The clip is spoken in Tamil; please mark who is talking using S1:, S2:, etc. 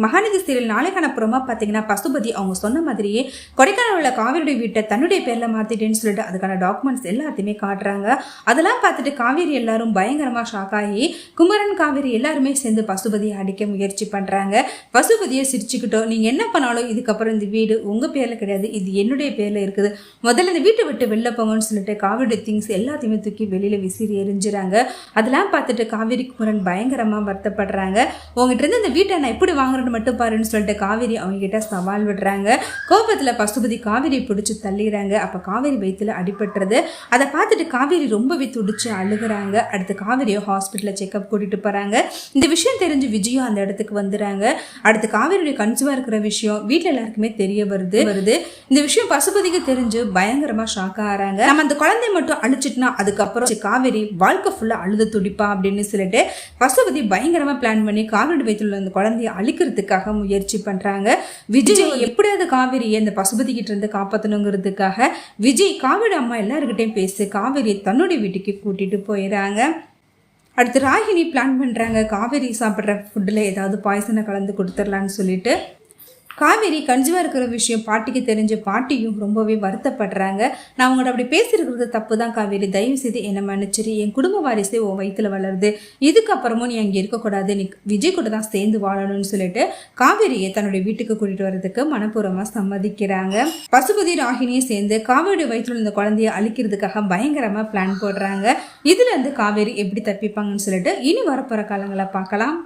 S1: மகாநதி சீரியல் நாளைக்கான புறமா பார்த்தீங்கன்னா பசுபதி அவங்க சொன்ன மாதிரியே கொடைக்கானல் உள்ள காவேரியுடைய வீட்டை தன்னுடைய பேரில் மாற்றிட்டேன்னு சொல்லிட்டு அதுக்கான டாக்குமெண்ட்ஸ் எல்லாத்தையுமே காட்டுறாங்க. அதெல்லாம் பார்த்துட்டு காவேரி எல்லாரும் பயங்கரமாக ஷாக் ஆகி குமரன் காவேரி எல்லாருமே சேர்ந்து பசுபதியை அடிக்க முயற்சி பண்ணுறாங்க. பசுபதியை சிரிச்சுக்கிட்டோம், நீங்கள் என்ன பண்ணாலும் இதுக்கப்புறம் இந்த வீடு உங்கள் பேரில் கிடையாது, இது என்னுடைய பேரில் இருக்குது, முதல்ல இந்த வீட்டை விட்டு வெளில போங்கன்னு சொல்லிட்டு காவேரி திங்ஸ் எல்லாத்தையுமே தூக்கி வெளியில் விசிறி எரிஞ்சுறாங்க. அதெல்லாம் பார்த்துட்டு காவேரி குமரன் பயங்கரமாக வருத்தப்படுறாங்க. உங்ககிட்ட இருந்து இந்த வீட்டை நான் எப்படி வாங்குறேன்னு மட்டும் பாருன்னு சொல்லிட்டு காவேரி அவங்க கிட்ட சவால் விடுறாங்க. கோபத்தில் பசுபதி காவேரியை பிடிச்சி தள்ளிடுறாங்க. அப்போ காவேரி வயிற்றுல அடிபட்டுறது. அதை பார்த்துட்டு காவேரி ரொம்பவே துடிச்சு அழுகுறாங்க. அடுத்து காவேரியை ஹாஸ்பிட்டலில் செக்அப் கூட்டிட்டு போறாங்க. இந்த விஷயம் தெரிஞ்சு விஜயும் அந்த இடத்துக்கு வந்துடுறாங்க. அடுத்து காவேரியுடைய கன்சீவா இருக்கிற விஷயம் வீட்டில் எல்லாருக்குமே தெரிய வருது. இந்த விஷயம் பசுபதிக்கு தெரிஞ்சு பயங்கரமா ஷாக் ஆகிறாங்க. நம்ம அந்த குழந்தைய மட்டும் அழிச்சிட்டுனா அதுக்கப்புறம் காவேரி வாழ்க்கை ஃபுல்லா அழுது துடிப்பா அப்படின்னு சொல்லிட்டு பசுபதி பயங்கரமா பிளான் பண்ணி காவேரி வயிற்றுல அந்த குழந்தைய அழிக்கிறதுக்காக முயற்சி பண்றாங்க. விஜய் எப்படியாவது காவேரியை இந்த பசுபதி கிட்ட இருந்து காப்பாற்றணுங்கிறதுக்காக விஜய் காவேரி அம்மா எல்லாருக்கிட்டையும் பேசி காவேரியை தன்னுடைய வீட்டுக்கு கூட்டிட்டு போயிடறாங்க. அடுத்து ராகினி பிளான் பண்றாங்க காவேரி சாப்பிட்ற ஃபுட்டில் ஏதாவது பாய்சனை கலந்து கொடுத்துடலான்னு சொல்லிட்டு. காவேரி கன்சீவாக இருக்கிற விஷயம் பாட்டிக்கு தெரிஞ்ச பாட்டியும் ரொம்பவே வருத்தப்படுறாங்க. நான் அவங்கள்ட்ட அப்படி பேசியிருக்கிறது தப்பு தான் காவேரி, தயவு செய்து என்னை மன்னிச்சிரு, என் குடும்ப வாரிசே உன் வயிற்றுல வளருது, இதுக்கப்புறமும் நீ அங்கே இருக்கக்கூடாது, நீ விஜய் கூட தான் சேர்ந்து வாழணும்னு சொல்லிட்டு காவேரியை தன்னுடைய வீட்டுக்கு கூட்டிட்டு வர்றதுக்கு மனப்பூர்வமாக சம்மதிக்கிறாங்க. பசுபதி ராகினியும் சேர்ந்து காவேரி வயிற்றுல இருந்த குழந்தைய அழிக்கிறதுக்காக பயங்கரமாக பிளான் போடுறாங்க. இதுல இருந்து காவேரி எப்படி தப்பிப்பாங்கன்னு சொல்லிட்டு இனி வரப்போற காலங்களை பார்க்கலாம்.